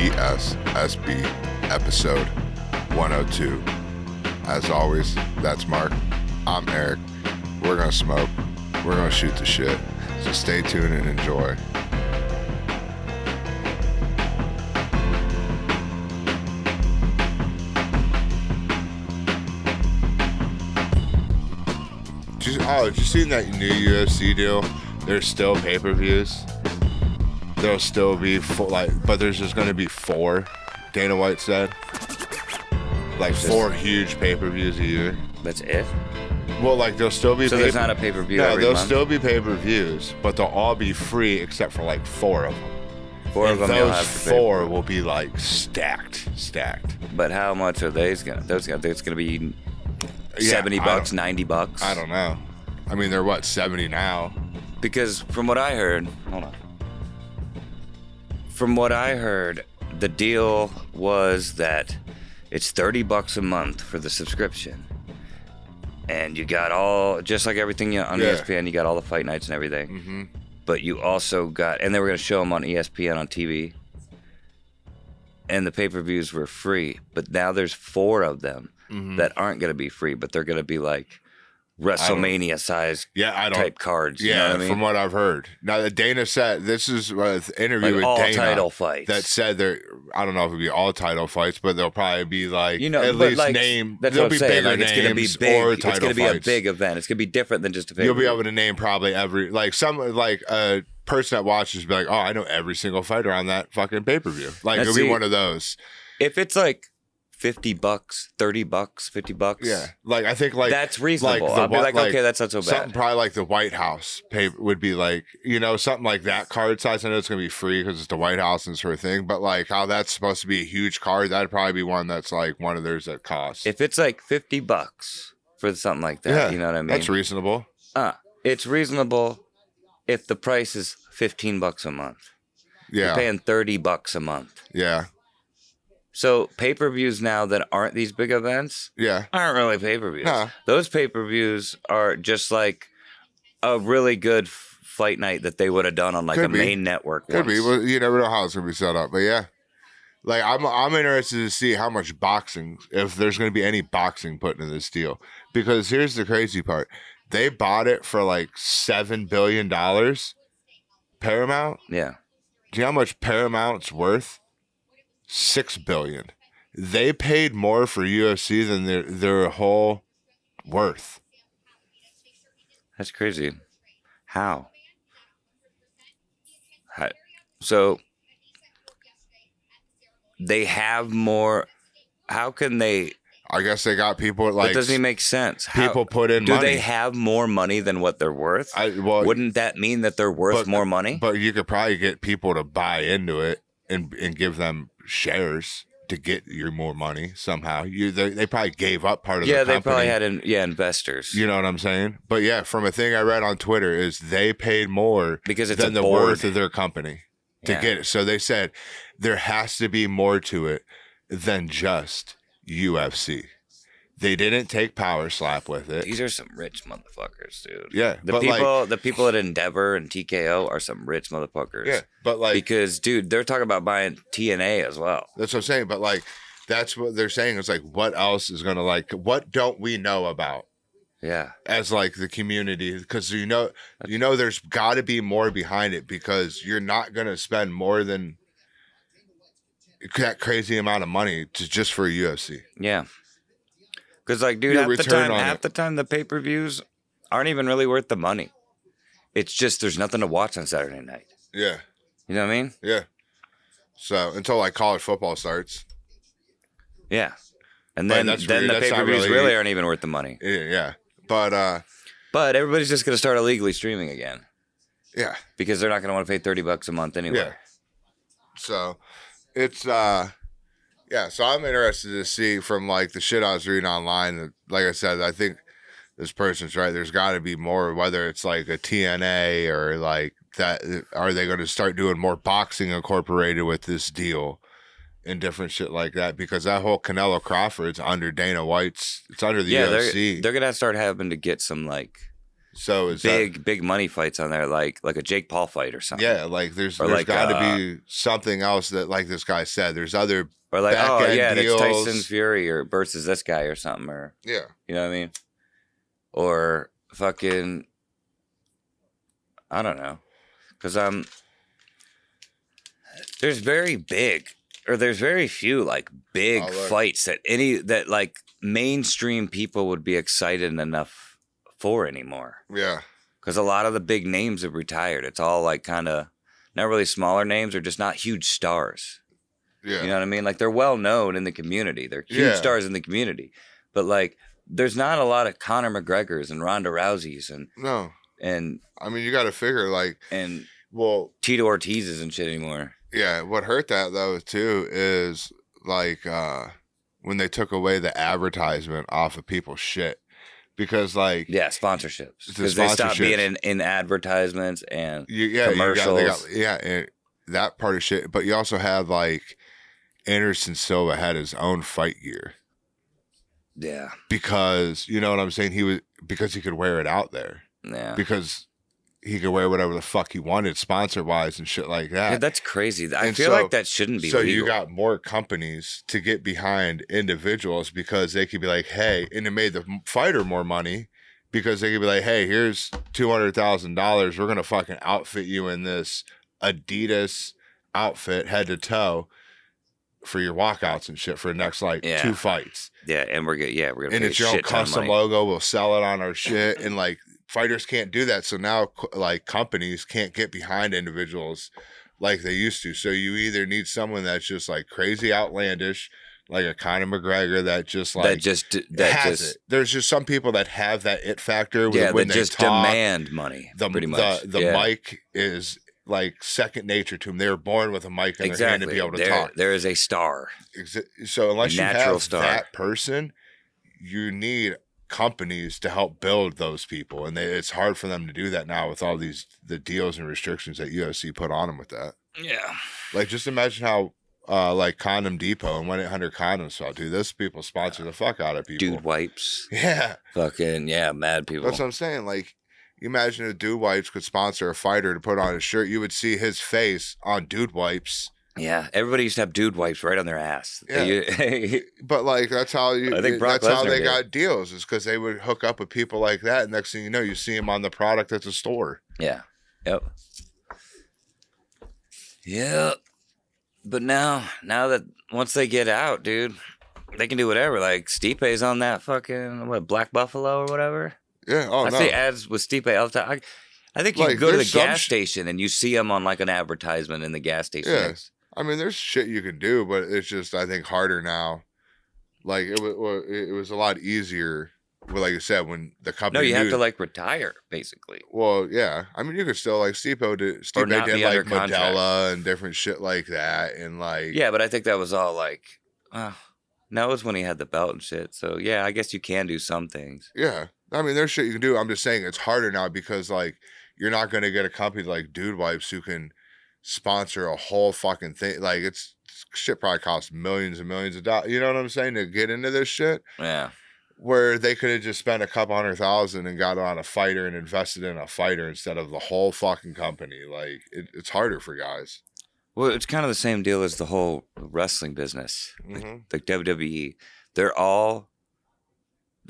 BSSB episode 102. As always, that's Mark. I'm Eric. We're going to smoke. We're going to shoot the shit. So stay tuned and enjoy. Did you see that new UFC deal? There's still pay-per-views. There'll still be but there's just going to be 4. Dana White said, 4 huge pay-per-views a year. That's it. Well, there'll still be. So there's not a pay-per-view. No, every there'll month? still be pay-per-views, but they'll all be free except for 4 of them. 4 of them. Those 4 will be stacked. But how much are those gonna? It's gonna be $70, $90. I don't know. I mean, they're what, 70 now? Because from what I heard, the deal was that it's $30 a month for the subscription, and you got all, just like everything on ESPN, you got all the fight nights and everything. Mm-hmm. But you also got, and they were going to show them on ESPN on TV, and the pay-per-views were free. But now there's 4 of them that aren't going to be free, but they're going to be WrestleMania size type cards. Yeah, you know what I mean? From what I've heard. Now, Dana said, this is an interview with all Dana title fights. that said I don't know if it'll be all title fights, but they'll probably be at least name. That's there'll what I'm be saying. bigger It's going to be names big. or It's title going to be fights. a big event. It's going to be different than just a You'll be able to name probably every, a person that watches be like, oh, I know every single fighter on that fucking pay-per-view. It'll be one of those. If it's $50, $30, $50. Yeah. I think that's reasonable. I'll be okay, that's not so bad. Something probably the White House would be something like that card size. I know it's going to be free because it's the White House and sort of thing, but how that's supposed to be a huge card, that'd probably be one that's one of theirs that costs. If it's $50 for something like that, you know what I mean? That's reasonable. It's reasonable if the price is $15 a month. Yeah. You're paying $30 a month. Yeah. So pay-per-views now that aren't these big events aren't really pay-per-views. No. Those pay-per-views are just a really good fight night that they would have done on main network. Could be. Well, you never know how it's going to be set up. But yeah. I'm interested to see how much boxing, if there's going to be any boxing put in this deal. Because here's the crazy part. They bought it for $7 billion. Paramount? Yeah. Do you know how much Paramount's worth? $6 billion. They paid more for UFC than their whole worth. That's crazy. How? So they have more. How can they? I guess they got people That doesn't even make sense. People put in money. Do they have more money than what they're worth? Wouldn't that mean that they're worth more money? But you could probably get people to buy into it and give them shares to get your more money somehow. They probably gave up part of the company. They probably had investors. You know what I'm saying? But yeah, from a thing I read on Twitter is they paid more because it's than the board. worth of their company to get it. So they said there has to be more to it than just UFC. They didn't take Power Slap with it. These are some rich motherfuckers, dude. Yeah. The people at Endeavor and TKO are some rich motherfuckers. Yeah. But because, dude, they're talking about buying TNA as well. That's what I'm saying. But that's what they're saying is what else is going to what don't we know about? Yeah. As the community, because you know there's got to be more behind it because you're not going to spend more than that crazy amount of money just for UFC. Yeah. Because, dude, half the time the pay-per-views aren't even really worth the money. It's just there's nothing to watch on Saturday night. Yeah. You know what I mean? Yeah. So, until, college football starts. Yeah. And then the pay-per-views really aren't even worth the money. Yeah. But everybody's just going to start illegally streaming again. Yeah. Because they're not going to want to pay $30 a month anyway. Yeah. So, it's... Yeah, so I'm interested to see from the shit I was reading online. Like I said, I think this person's right. There's got to be more, whether it's a TNA or that. Are they going to start doing more boxing incorporated with this deal and different shit like that? Because that whole Canelo Crawford's under Dana White's. It's under the UFC. They're gonna start having to get some So is big money fights on there, like a Jake Paul fight or something. Yeah, like there's like, got to be something else that, like this guy said, there's other or like, back end that's deals. Tyson Fury or versus this guy or something, or Yeah, you know what I mean? Or fucking, I don't know, because there's very few like big fights that like mainstream people would be excited enough for anymore. Yeah. Because a lot of the big names have retired. It's all like kind of not really smaller names or just not huge stars. Yeah. You know what I mean? Like they're well known in the community. They're huge stars in the community. But like there's not a lot of Conor McGregors and Ronda Rouseys and No. And I mean, you got to figure like Tito Ortiz's and shit anymore. Yeah, what hurt that though too is like when they took away the advertisement off of people's shit. Because like sponsorships, because they stopped being in advertisements and commercials. And that part of shit. But you also had like Anderson Silva had his own fight gear. Yeah, because you know what I'm saying. Because he could wear it out there. Yeah, because he could wear whatever the fuck he wanted, sponsor wise and shit like that. Yeah, that's crazy. I feel like that shouldn't be. So legal. You got more companies to get behind individuals because they could be like, hey, and it made the fighter more money because they could be like, hey, here's $200,000. We're gonna fucking outfit you in this Adidas outfit head to toe for your walkouts and shit for the next 2 fights. Yeah, and we're gonna. And it's your own custom logo. We'll sell it on our shit and like. Fighters can't do that, so now like companies can't get behind individuals like they used to. So you either need someone that's just like crazy outlandish, like a Conor McGregor that just like has it. There's just some people that have that it factor. When they just demand money. Pretty much. The mic is like second nature to them. They were born with a mic in their hand to be able to talk. There is a star. So unless you have that person, you need companies to help build those people, and it's hard for them to do that now with all the deals and restrictions that UFC put on them with that. Yeah, like just imagine how like Condom Depot and 1-800 Condoms felt. Dude, those people sponsor the fuck out of people. Dude Wipes. Yeah, fucking mad people. That's what I'm saying. Like, you imagine if Dude Wipes could sponsor a fighter to put on his shirt, you would see his face on Dude Wipes. Yeah, everybody used to have Dude Wipes right on their ass. Yeah. But like that's how they got deals, is because they would hook up with people like that, and next thing you know, you see them on the product at the store. Yeah. Yep. Yeah. But now that once they get out, dude, they can do whatever. Like Stipe's on that fucking Black Buffalo or whatever. Yeah. I see ads with Stipe all the time. I think you can go to the gas station and you see him on like an advertisement in the gas station. Yeah. I mean, there's shit you can do, but it's just, I think, harder now. Like, it was a lot easier, like you said, when the company. No, you have to, like, retire, basically. Well, yeah. I mean, you could still, like, Stipe did like, Modella and different shit like that. And, like. Yeah, but I think that was all, like. No, it was when he had the belt and shit. So, yeah, I guess you can do some things. Yeah. I mean, there's shit you can do. I'm just saying it's harder now because, like, you're not going to get a company like Dude Wipes who can sponsor a whole fucking thing. Like, shit probably costs millions and millions of dollars. You know what I'm saying? To get into this shit. Yeah. Where they could have just spent a couple $100,000 and got on a fighter and invested in a fighter instead of the whole fucking company. Like, it's harder for guys. Well, it's kind of the same deal as the whole wrestling business. Mm-hmm. Like WWE. They're all,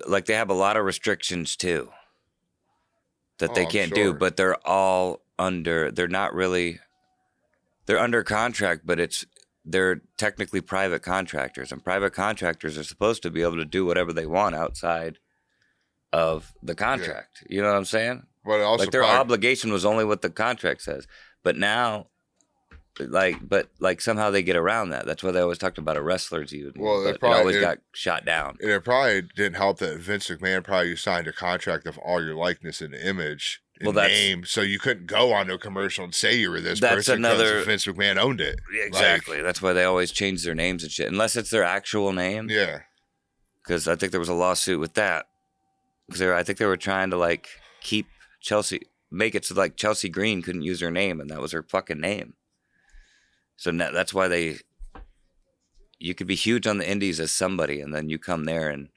like, they have a lot of restrictions too that they can't do, but they're all under, they're under contract, but they're technically private contractors, and private contractors are supposed to be able to do whatever they want outside of the contract. Yeah. You know what I'm saying? But also, like, their obligation was only what the contract says. But now, like somehow they get around that. That's why they always talked about a wrestler's union. Well, it always got shot down. And it probably didn't help that Vince McMahon probably signed a contract of all your likeness and image. Name, so you couldn't go onto a commercial and say you were this person because Vince McMahon owned it. Exactly. That's why they always change their names and shit, unless it's their actual name. Yeah. Because I think there was a lawsuit with that. Because I think they were trying to like keep Chelsea, make it so like Chelsea Green couldn't use her name, and that was her fucking name. So that's why you could be huge on the indies as somebody, and then you come there and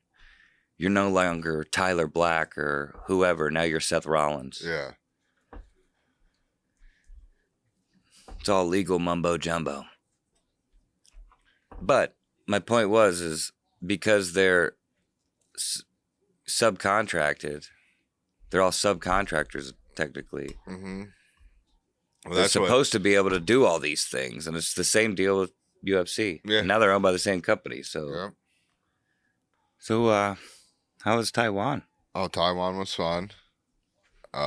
You're no longer Tyler Black or whoever. Now you're Seth Rollins. Yeah. It's all legal mumbo jumbo. But my point is because they're subcontracted, they're all subcontractors technically. Mm-hmm. Well, They're supposed to be able to do all these things, and it's the same deal with UFC. Yeah. And now they're owned by the same company. So, Yeah. So, how was Taiwan? Oh, Taiwan was fun. It's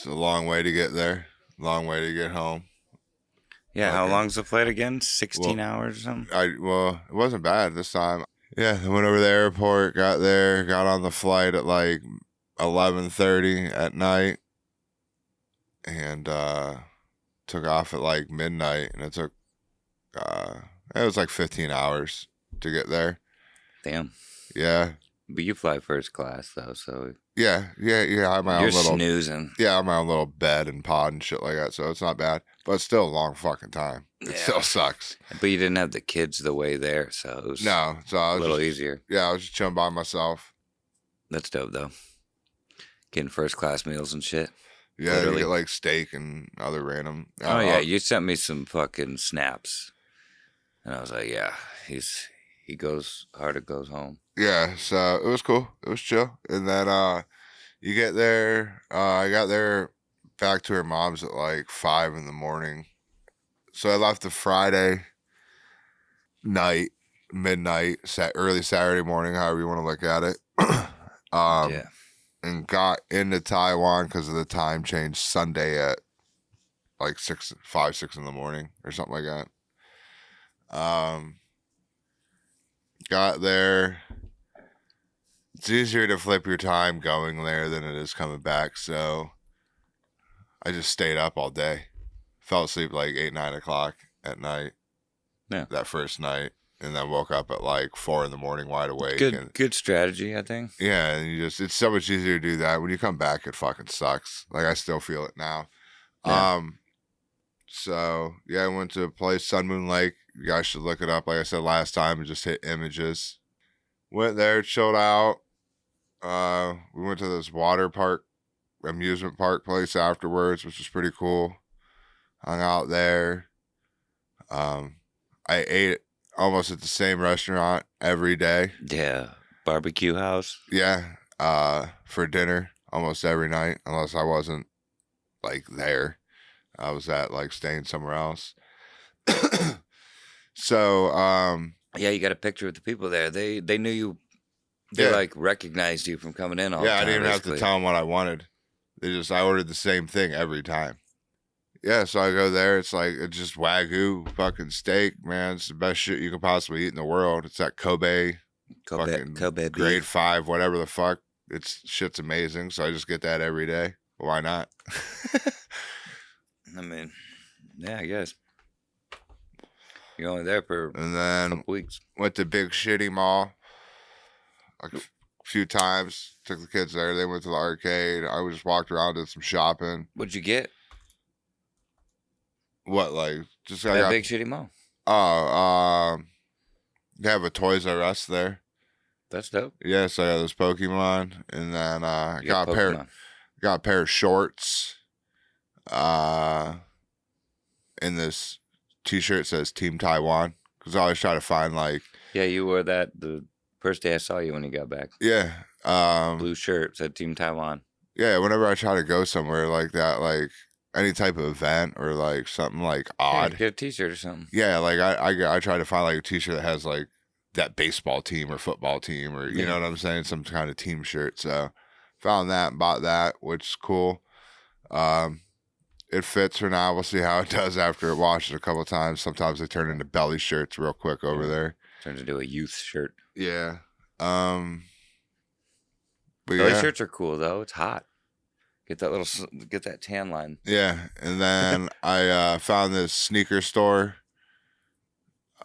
a long way to get there. Long way to get home. Yeah, how long's the flight again? 16 hours or something? It wasn't bad this time. Yeah, I went over to the airport, got there, got on the flight at like 11:30 at night, and took off at like midnight, and it was like 15 hours to get there. Damn. Yeah. But you fly first class though, so Yeah. I have my own little snoozing. Yeah, I have my own little bed and pod and shit like that, so it's not bad. But it's still a long fucking time. It still sucks. But you didn't have the kids the way there, so it was No, so I was a little easier. Yeah, I was just chilling by myself. That's dope though. Getting first class meals and shit. Yeah, you get like steak and other random. Oh yeah, you sent me some fucking snaps, and I was like, yeah, he goes hard, it goes home. Yeah, so it was cool. It was chill, and then you get there. I got there back to her mom's at like 5 in the morning. So I left the Friday night, midnight, early Saturday morning, however you want to look at it. Yeah. And got into Taiwan because of the time change Sunday at like 5, 6 in the morning or something like that. Got there. It's easier to flip your time going there than it is coming back. So I just stayed up all day. Fell asleep like 8, 9 o'clock at night. Yeah. That first night. And then woke up at like 4 in the morning wide awake. Good strategy, I think. Yeah, and it's so much easier to do that. When you come back, it fucking sucks. Like, I still feel it now. Yeah. So yeah, I went to a place, Sun Moon Lake. You guys should look it up. Like I said last time, and just hit images. Went there, chilled out. We went to this water park, amusement park place afterwards, which was pretty cool. Hung out there. I ate almost at the same restaurant every day. Yeah. Barbecue house. Yeah. For dinner almost every night, unless I wasn't like there. I was like staying somewhere else. So, yeah, you got a picture with the people there. They knew you. They like recognized you from coming in all the time. I didn't even have to tell them what I wanted. I ordered the same thing every time. Yeah, so I go there. It's just Wagyu fucking steak, man. It's the best shit you can possibly eat in the world. It's that Kobe Kobe grade beef. 5, whatever the fuck. Shit's amazing. So I just get that every day. Why not? I mean, yeah, I guess. You're only there for And then a couple weeks. Went to Big Shitty Mall like a few times. Took the kids there. They went to the arcade. I just walked around, did some shopping. What'd you get? What, like, just I got Big Shitty Mall. Oh, they have a Toys R Us there. That's dope. Yeah, so I got this Pokemon, and then got a pair of shorts. And this T-shirt says Team Taiwan, because I always try to find like. Yeah, you wore that the first day I saw you when you got back. Yeah. Blue shirt said Team Taiwan. Yeah, whenever I try to go somewhere like that, like any type of event or like something like odd, Get a T-shirt or something. Yeah, like I try to find like a T-shirt that has like that baseball team or football team or you know what I'm saying, some kind of team shirt. So found that and bought that, which is cool. It fits for now. We'll see how it does after it washes a couple of times. Sometimes they turn into belly shirts real quick over there. Turns into a youth shirt. Yeah. But belly shirts are cool though. It's hot. Get that tan line. Yeah, and then I found this sneaker store.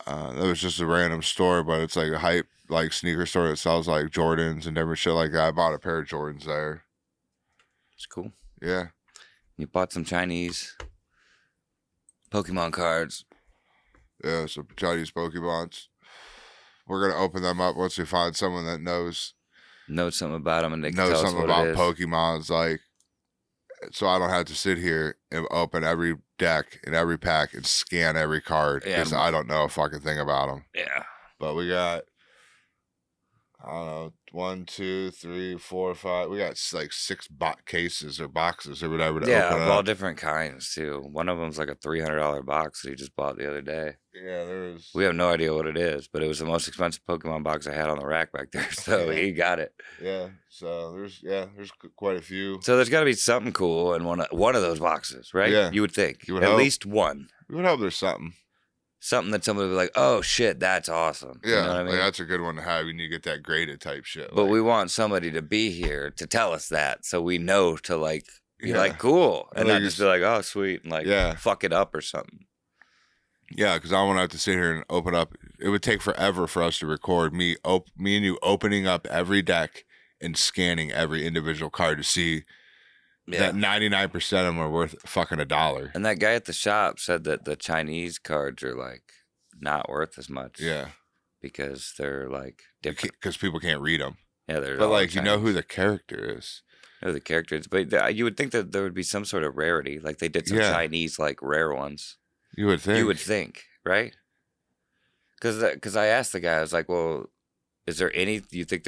That was just a random store, but it's like a hype like sneaker store that sells like Jordans and different shit like that. I bought a pair of Jordans there. It's cool. Yeah. You bought some Chinese Pokemon cards. Yeah, some Chinese Pokemons. we're gonna open them up once we find someone that knows something about them and they can knows tell us something what about it is. Pokemons, like, so I don't have to sit here and open every deck and every pack and scan every card Yeah, because I don't know a fucking thing about them. Yeah. But we got, I don't know, 1, 2, 3, 4, 5. We got like 6 cases or boxes or whatever to Yeah, open of up. all different kinds too. One of them's like a $300 box that he just bought the other day. Yeah, there's. We have no idea what it is, but it was the most expensive Pokemon box I had on the rack back there, so Yeah. he got it. Yeah, so there's quite a few. So there's got to be something cool in one of those boxes, right? Yeah. You would think. You would At hope. least one. We would hope there's something. Something that somebody would be like, oh shit, that's awesome. Yeah, You know what I mean? like that's a good one to have. You need to get that graded type shit. But like, we want somebody to be here to tell us that, so we know to like be Yeah. like cool and Like not just be like, oh sweet, and like Yeah. fuck it up or something. Yeah, because I won't have to sit here and open up. It would take forever for us to record me and you opening up every deck and scanning every individual card to see that 99% of them are worth fucking $1. And that guy at the shop said that the Chinese cards are like not worth as much. Yeah, because they're like different. because people can't read them. Yeah, they're. But all like, you know who Chinese. the character is. Know the characters, but you would think that there would be some sort of rarity. Like they did some Yeah. Chinese like rare ones. You would think. You would think, right? Because I asked the guy, I was like, well, is there any? Do you think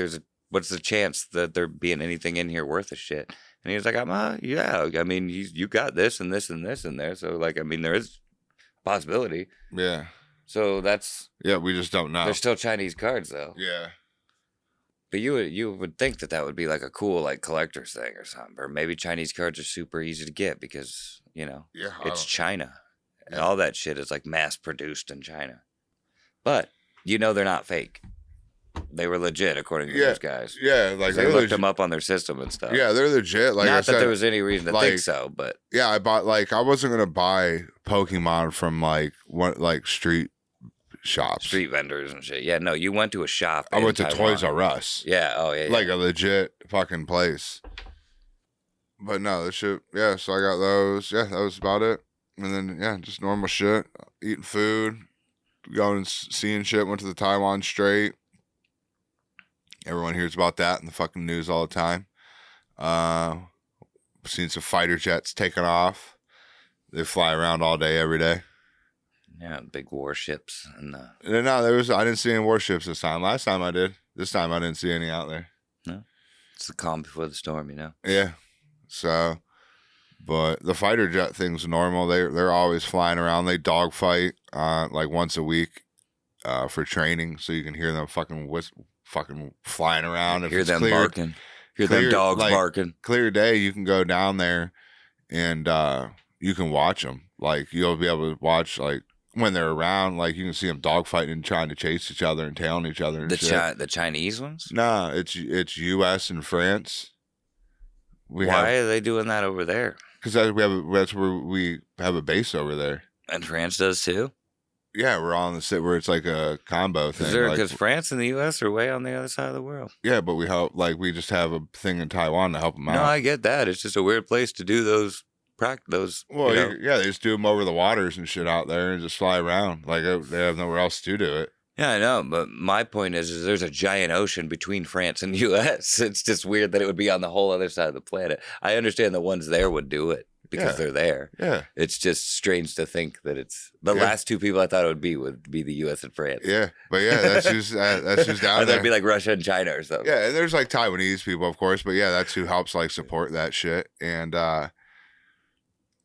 what's the chance that there being anything in here worth a shit? And he was like, yeah. I mean, you got this and this and this in there, so like, I mean, there is possibility. Yeah. So that's Yeah, we just don't know. they're still Chinese cards though. Yeah. But you would think that would be like a cool like collector's thing or something, or maybe Chinese cards are super easy to get because Yeah. it's China, and Yeah. all that shit is like mass produced in China. But they're not fake. They were legit according to those guys. Yeah, like They looked them up on their system and stuff. Yeah, they're legit. Like not I that said, there was any reason to like, think so, but yeah, I wasn't gonna buy Pokemon from like street shops. street vendors and shit. Yeah, no, you went to a shop. I in went to Taiwan. Toys R Us. Yeah. Oh yeah. Like a legit fucking place. But no, this shit. Yeah, so I got those. Yeah, that was about it. And then just normal shit, eating food, going and seeing shit. Went to the Taiwan Strait. Everyone hears about that in the fucking news all the time. Seen some fighter jets taking off. They fly around all day, every day. Yeah, big warships and No, I didn't see any warships this time. Last time I did. This time I didn't see any out there. it's the calm before the storm, you know. Yeah. So, but the fighter jet thing's normal. They're always flying around. They dogfight like once a week for training, so you can hear them fucking flying around. If Hear it's them clear, barking. Hear clear, them dogs like, barking. Clear day, you can go down there and you can watch them. Like you'll be able to watch like when they're around. Like you can see them dogfighting and trying to chase each other and tailing each other. And The Chinese ones? Nah, it's U.S. and France. Why are they doing that over there? Because that's where we have a base over there. And France does too? Yeah, we're all in the city where it's like a combo thing. Because France and the U.S. are way on the other side of the world. Yeah, but we just have a thing in Taiwan to help them out. No, I get that. It's just a weird place to do those. Well, yeah, they just do them over the waters and shit out there and just fly around. Like they have nowhere else to do it. Yeah, I know. But my point is there's a giant ocean between France and the U.S. It's just weird that it would be on the whole other side of the planet. I understand the ones there would do it because they're there. Yeah. It's just strange to think that it's the last two people I thought it would be the U.S. and France. Yeah, but yeah, that's just down Or there. that'd be like Russia and China or something. Yeah, and there's like Taiwanese people, of course, but yeah, that's who helps like support that shit. And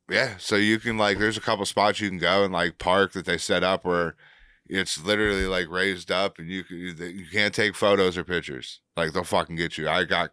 yeah, so you can like, there's a couple spots you can go and like park that they set up where it's literally like raised up, and you can't take photos or pictures. Like they'll fucking get you. I got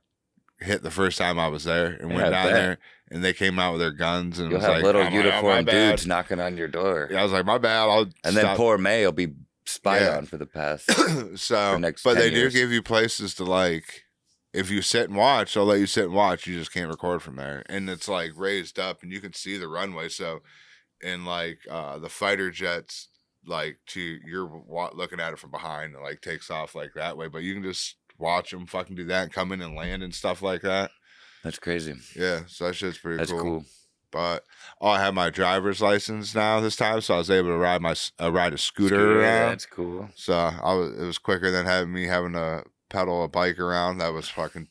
hit the first time I was there and went down there, and they came out with their guns and You'll was have like, little my uniformed bad." dudes knocking on your door. Yeah, I was like, my bad. And then poor May will be spied on for the past. So, next but 10 they years. do give you places to like, if you sit and watch, they'll let you sit and watch. You just can't record from there. And it's like raised up and you can see the runway. So, and like the fighter jets, like you're looking at it from behind and like takes off like that way. But you can just watch them fucking do that and come in and land and stuff like that. That's crazy. Yeah. So that shit's pretty That's cool. But I have my driver's license now this time, so I was able to ride a scooter around. That's cool. So it was quicker than having to pedal a bike around. That was fucking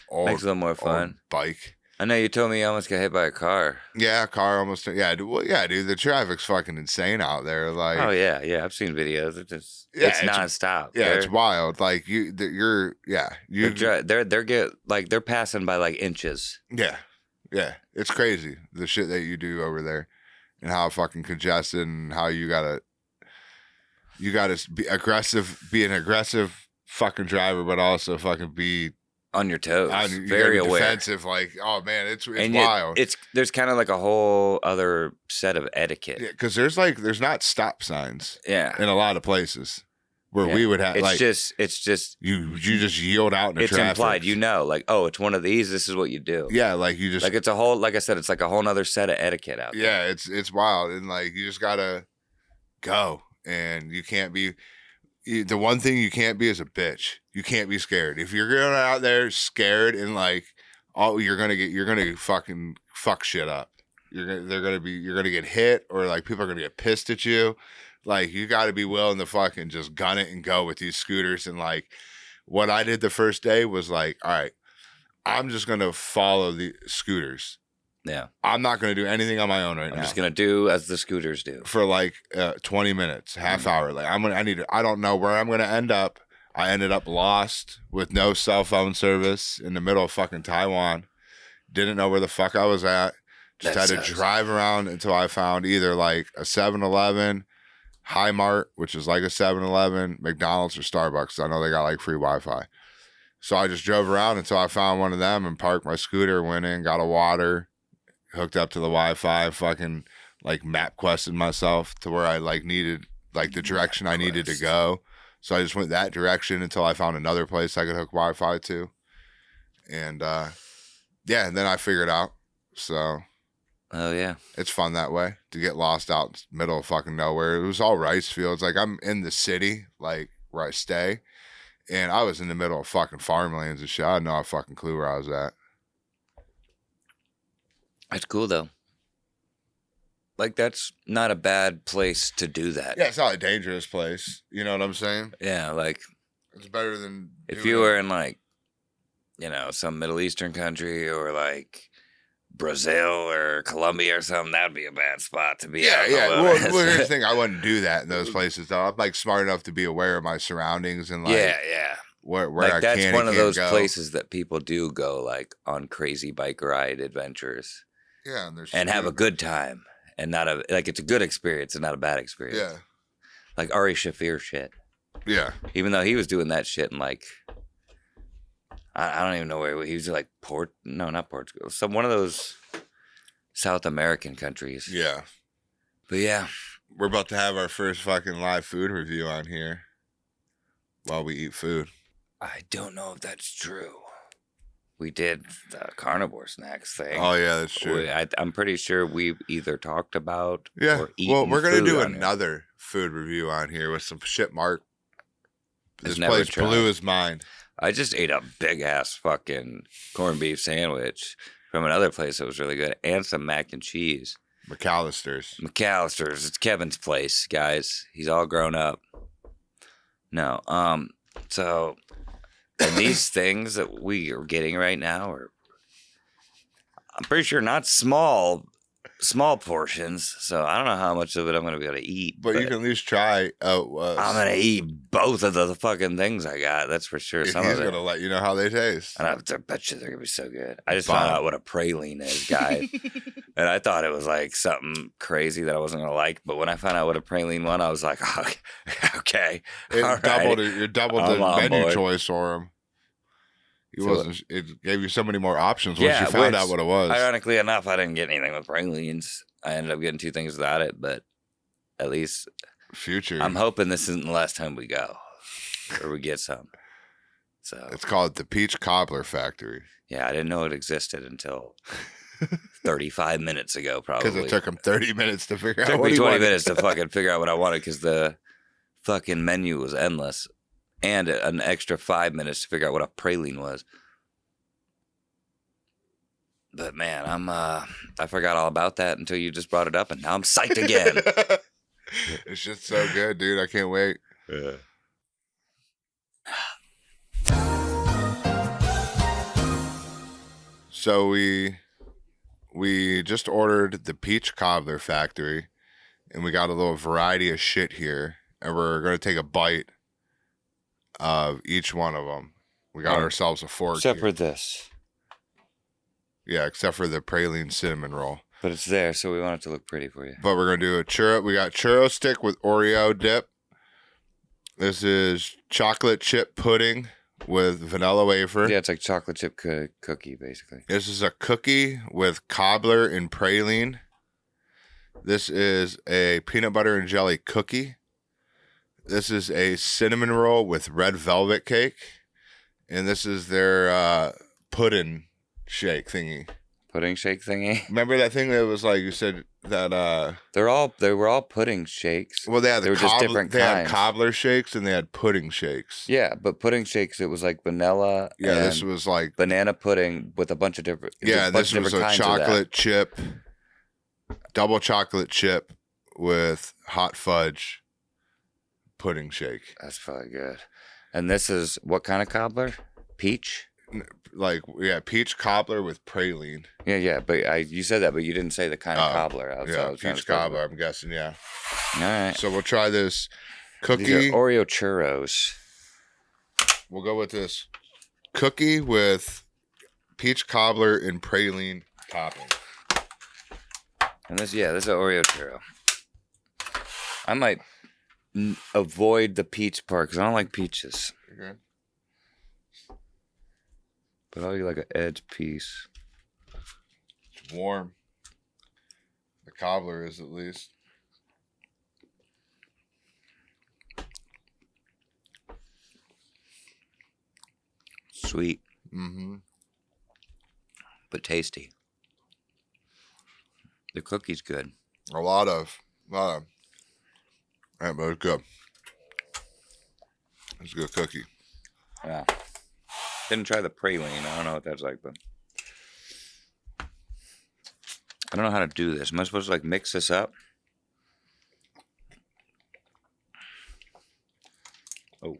old. Makes it a little more fun. Bike. I know you told me you almost got hit by a car. Yeah, car almost. Yeah, dude. Well, yeah, dude. The traffic's fucking insane out there. Like, Oh yeah, I've seen videos. It's nonstop. Yeah, it's wild. Like they're passing by like inches. Yeah, yeah. It's crazy the shit that you do over there, and how fucking congested, and how you gotta be an aggressive fucking driver, but also fucking be on your toes, you very gotta be aware. defensive. Like, oh man, it's wild. There's kind of like a whole other set of etiquette. Yeah, because there's not stop signs. Yeah, in a lot of places where we would have. It's just you just yield out in the traffic. It's implied, like, oh, it's one of these. This is what you do. Yeah, like you just like it's a whole. Like I said, it's like a whole other set of etiquette out there. Yeah, it's wild, and like you just gotta go, and you can't be. The one thing you can't be is a bitch. You can't be scared. If you're going out there scared and like, you're gonna fucking fuck shit up. You're gonna get hit, or like people are gonna get pissed at you. Like, you got to be willing to fucking just gun it and go with these scooters. And like, what I did the first day was like, all right, I'm just gonna follow the scooters. Yeah. I'm not going to do anything on my own right now. I'm just going to do as the scooters do. For like 20 minutes, half hour. Like I don't know where I'm going to end up. I ended up lost with no cell phone service in the middle of fucking Taiwan. Didn't know where the fuck I was at. Just had to drive around until I found either like a 7-Eleven, Hi Mart, which is like a 7-Eleven, McDonald's, or Starbucks. I know they got like free Wi-Fi. So I just drove around until I found one of them and parked my scooter, went in, got a water, hooked up to the Wi-Fi, fucking like map quested myself to where I like needed like the direction I needed to go. So I just went that direction until I found another place I could hook Wi-Fi to. And and then I figured out. So oh yeah, it's fun that way to get lost out in the middle of fucking nowhere. It was all rice fields. Like, I'm in the city, like where I stay, and I was in the middle of fucking farmlands and shit. I had no fucking clue where I was at. That's cool though. Like, that's not a bad place to do that. Yeah, it's not a dangerous place. You know what I'm saying? Yeah, like, it's better than if you were in like, some Middle Eastern country or like Brazil or Colombia or something, that'd be a bad spot to be. Yeah. Well, here's the thing: I wouldn't do that in those places. Though I'm like smart enough to be aware of my surroundings and like where like I that's can one of those go. places that people do go like on crazy bike ride adventures. Yeah, and have a good time, and not it's a good experience and not a bad experience. Yeah, like Ari Shaffir shit. Yeah, even though he was doing that shit in like, I don't even know where he was, like not Portugal, one of those South American countries. Yeah, but yeah, we're about to have our first fucking live food review on here while we eat food. I don't know if that's true. We did the carnivore snacks thing. Oh yeah, that's true. I'm pretty sure we've either talked about or eaten well, we're gonna do another here. Food review on here with some shit. Mark, this place blew his mind. I just ate a big ass fucking corned beef sandwich from another place that was really good, and some mac and cheese. McAllister's. It's Kevin's place, guys. He's all grown up. No, so. And these things that we are getting right now are, I'm pretty sure, not small portions. So I don't know how much of it I'm going to be able to eat. But you can at least try. I'm going to eat both of the fucking things I got. That's for sure. He's going to let you know how they taste. And I bet you they're going to be so good. I just found out what a praline is, guys. And I thought it was like something crazy that I wasn't going to like. But when I found out what a praline was, I was like, oh, okay. It doubled the menu choice for him. It gave you so many more options once you found out what it was. Ironically enough, I didn't get anything with pralines. I ended up getting 2 things without it, but at least future. I'm hoping this isn't the last time we go or we get some. So it's called the Peach Cobbler Factory. Yeah, I didn't know it existed until 35 minutes ago, probably. Because it took him 30 minutes to figure out what he wanted. It took me 20 minutes to fucking figure out what I wanted because the fucking menu was endless. And an extra 5 minutes to figure out what a praline was. But man, I forgot all about that until you just brought it up, and now I'm psyched again. It's just so good, dude. I can't wait. Yeah. So we just ordered the Peach Cobbler Factory, and we got a little variety of shit here, and we're gonna take a bite of each one of them. We got ourselves a fork. Except here. for this. Yeah, except for the praline cinnamon roll. But it's there, so we want it to look pretty for you. But we're gonna do a churro. We got churro stick with Oreo dip. This is chocolate chip pudding with vanilla wafer. Yeah, it's like chocolate chip cookie, basically. This is a cookie with cobbler and praline. This is a peanut butter and jelly cookie. This is a cinnamon roll with red velvet cake. And this is their pudding shake thingy. Pudding shake thingy? Remember that thing that was like, you said that... They were all pudding shakes. Well, they were just different They kinds. had cobbler shakes and they had pudding shakes. Yeah, but pudding shakes, it was like vanilla. Yeah, and this was like... banana pudding with a bunch of different. Yeah, this was a chocolate chip, double chocolate chip with hot fudge pudding shake. That's probably good. And this is what kind of cobbler? Peach? Like, yeah, peach cobbler with praline. Yeah, but you said that, but you didn't say the kind of cobbler. Yeah, peach cobbler, I'm guessing, yeah. All right. So we'll try this cookie. These are Oreo churros. We'll go with this cookie with peach cobbler and praline topping. And this is an Oreo churro. I might avoid the peach part because I don't like peaches. Okay. But I'll eat like an edge piece. It's warm. The cobbler is, at least. Sweet. Mm-hmm. But tasty. The cookie's good. A lot of. Yeah, but it's good. It's a good cookie. Yeah. Didn't try the praline. I don't know what that's like, but I don't know how to do this. Am I supposed to like mix this up? Oh.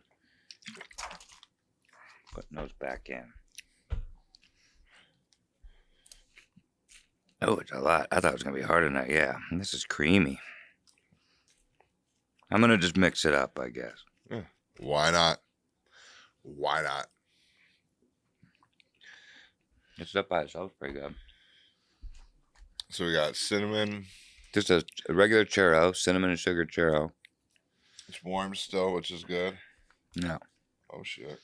Putting those back in. Oh, it's a lot. I thought it was going to be harder than that. Yeah. This is creamy. I'm going to just mix it up, I guess. Yeah. Why not? Why not? It's up by itself. Pretty good. So we got cinnamon. Just a regular churro, cinnamon and sugar churro. It's warm still, which is good. No. Oh, shit.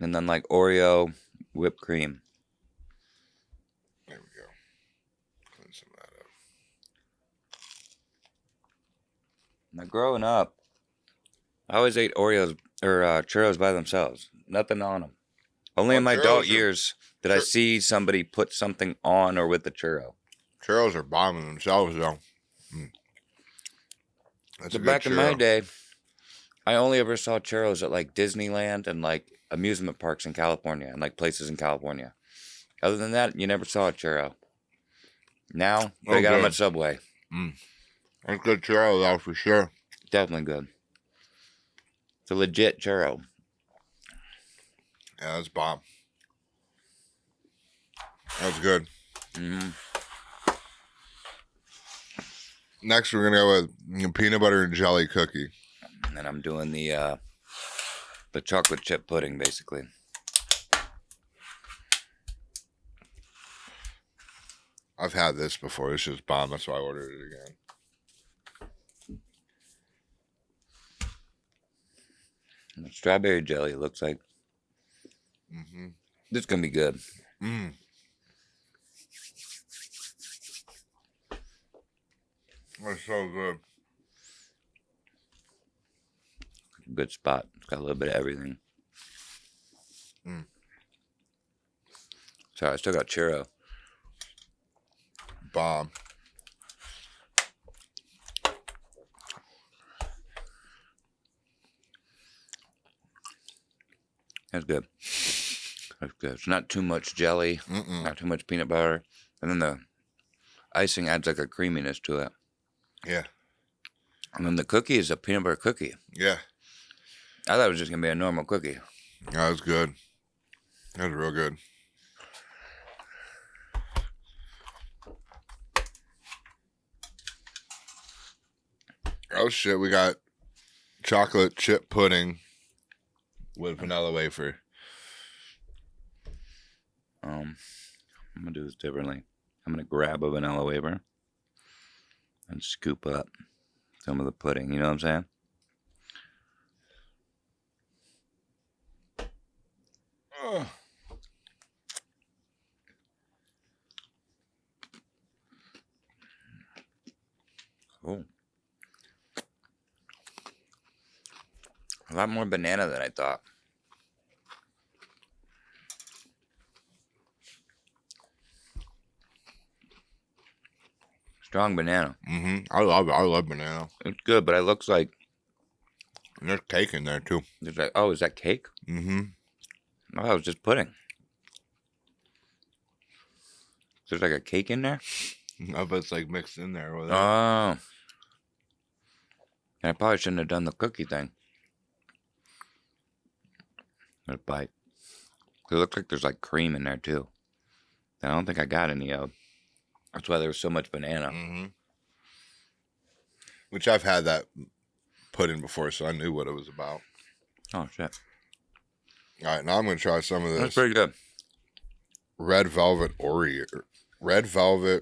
And then like Oreo whipped cream. There we go. Clean some of that up. Now, growing up, I always ate Oreos or churros by themselves. Nothing on them. Only in my adult years did I see somebody put something on or with the churro. Churros are bombing themselves, though. That's a good Back in my churro. day, I only ever saw churros at like Disneyland and like amusement parks in California and like places in California. Other than that, you never saw a churro. Now, they got them at Subway. That's good churro, though, for sure. Definitely good. It's a legit churro. Yeah, that's bomb. That's good. Mm-hmm. Next, we're going to go with peanut butter and jelly cookie. And then I'm doing the chocolate chip pudding, basically. I've had this before. It's just bomb. That's why I ordered it again. And the strawberry jelly, it looks like. Mm-hmm. This is going to be good. Mm. That's so good. Good spot. It's got a little bit of everything. Sorry, I still got churro. Bomb. That's good. That's good. It's not too much jelly, not too much peanut butter. And then the icing adds like a creaminess to it. Yeah. And then the cookie is a peanut butter cookie. Yeah. I thought it was just going to be a normal cookie. That was good. That was real good. Oh shit, we got chocolate chip pudding with vanilla wafer. I'm going to do this differently. I'm going to grab a vanilla wafer and scoop up some of the pudding. You know what I'm saying? Ugh. Oh. A lot more banana than I thought. Strong banana. I love banana. It's good, but it looks like And there's cake in there too. there's like, oh, is that cake? I thought it was just pudding. There's like a cake in there? I bet it's like mixed in there with it. Oh. And I probably shouldn't have done the cookie thing. Let it bite. It looks like there's like cream in there too. And I don't think I got any of. That's why there was so much banana. Which I've had that pudding before, so I knew what it was about. Oh shit. All right, now I'm gonna try some of That's this pretty good. red velvet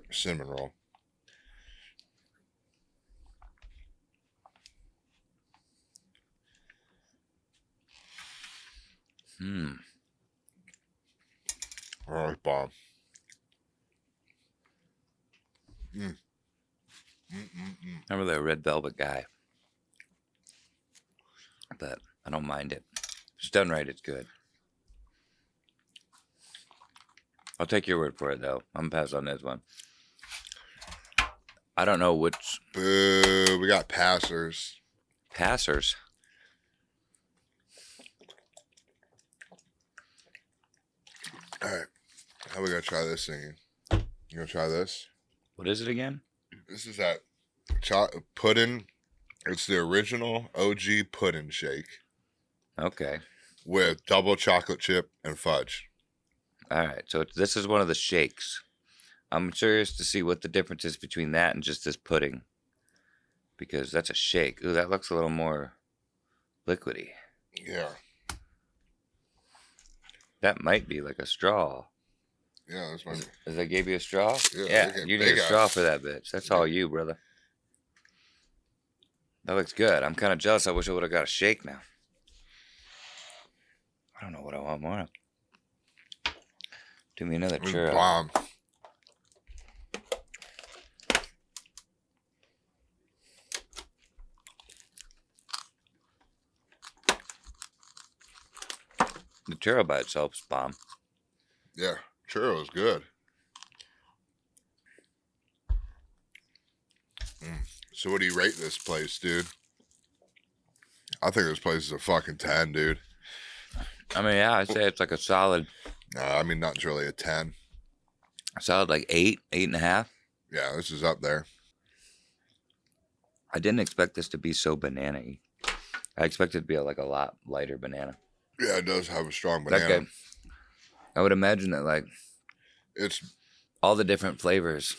cinnamon roll. Oh, it's bomb. I'm really a red velvet guy. But I don't mind it. If it's done right, it's good. I'll take your word for it, though. I'm gonna pass on this one. I don't know which Boo, we got passers. passers. All right, how we gonna try this thing? You gonna try this? What is it again? This is that pudding. It's the original OG pudding shake Okay. with double chocolate chip and fudge. All right. So this is one of the shakes. I'm curious to see what the difference is between that and just this pudding. Because that's a shake. Ooh, that looks a little more liquidy. Yeah. That might be like a straw. Yeah, that's my. As I gave you a straw? Yeah, You need a straw for that bitch. That's all you, brother. That looks good. I'm kind of jealous. I wish I would have got a shake now. I don't know what I want more of. Do me another churro. Bomb. The churro by itself is bomb. Yeah, churro is good. So what do you rate this place, dude? I think this place is a fucking 10, dude. I mean, yeah, I'd say it's like a solid I mean, not really a 10. like 8.5. Yeah, this is up there. I didn't expect this to be so banana-y. I expected it to be like a lot lighter banana. Yeah, it does have a strong banana. Okay. I would imagine that like It's all the different flavors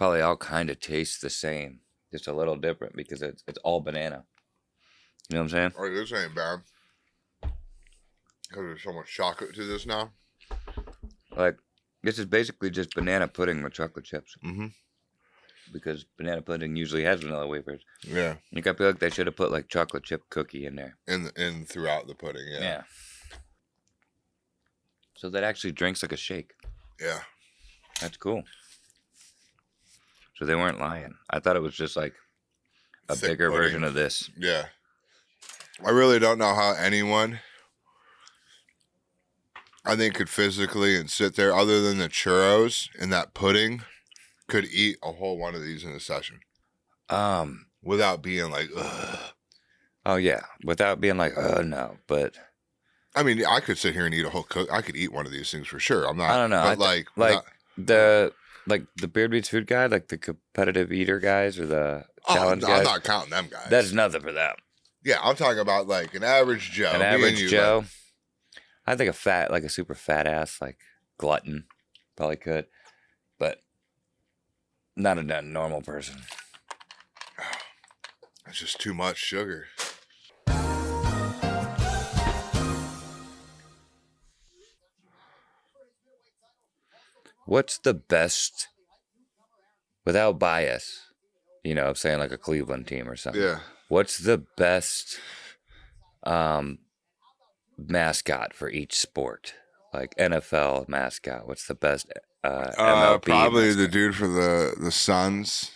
probably all kind of taste the same, just a little different because it's all banana. You know what I'm saying? oh, this ain't bad. Because there's so much chocolate to this now. Like this is basically just banana pudding with chocolate chips. Mm-hmm. Because banana pudding usually has vanilla wafers. Yeah. Like I feel like they should have put like chocolate chip cookie in there. In throughout the pudding, yeah. So that actually drinks like a shake. Yeah. That's cool. So they weren't lying. I thought it was just like a Thick bigger pudding. version of this. Yeah. I really don't know how anyone, I think, could physically and sit there, other than the churros and that pudding, could eat a whole one of these in a session without being like, ugh. Oh yeah, without being like, oh no, but I mean, I could sit here and eat a whole I could eat one of these things for sure. I'm not. I don't know. But like The beard beats food guy, like the competitive eater guys or the challenge no, guys. I'm not counting them guys. That's nothing for them. Yeah, I'm talking about like an average Joe. An average Joe. I think a super fat ass, like glutton, probably could, but not a normal person. It's just too much sugar. What's the best, without bias, I'm saying like a Cleveland team or something. Yeah. What's the best mascot for each sport? Like NFL mascot. What's the best MLB probably mascot? the dude for the Suns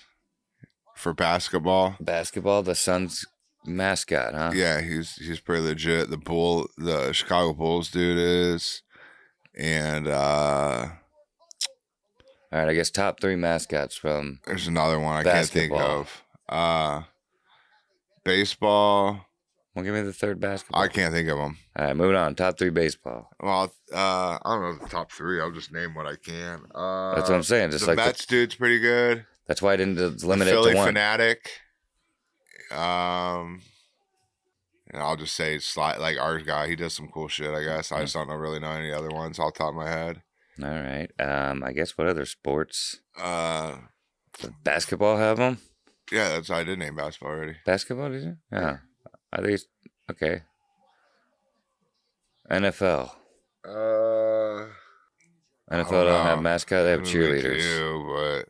for basketball. Basketball, the Suns mascot, huh? Yeah, he's pretty legit. The Chicago Bulls dude is. And all right, I guess top 3 mascots from there's another one I basketball. can't think of. Baseball. Well, give me the third basketball. I can't think of them. All right, moving on. Top 3 baseball. Well, I don't know the top 3. I'll just name what I can. That's what I'm saying. Just the like Mets dude's pretty good. That's why I didn't limit the it Philly to one. Fanatic. And I'll just say like our guy. He does some cool shit, I guess. I just don't really know any other ones off the top of my head. All right. I guess what other sports? Does Basketball have them? Yeah, I did name basketball already. Basketball, did you? Yeah. I think okay. NFL. NFL don't have mascot. They have cheerleaders. But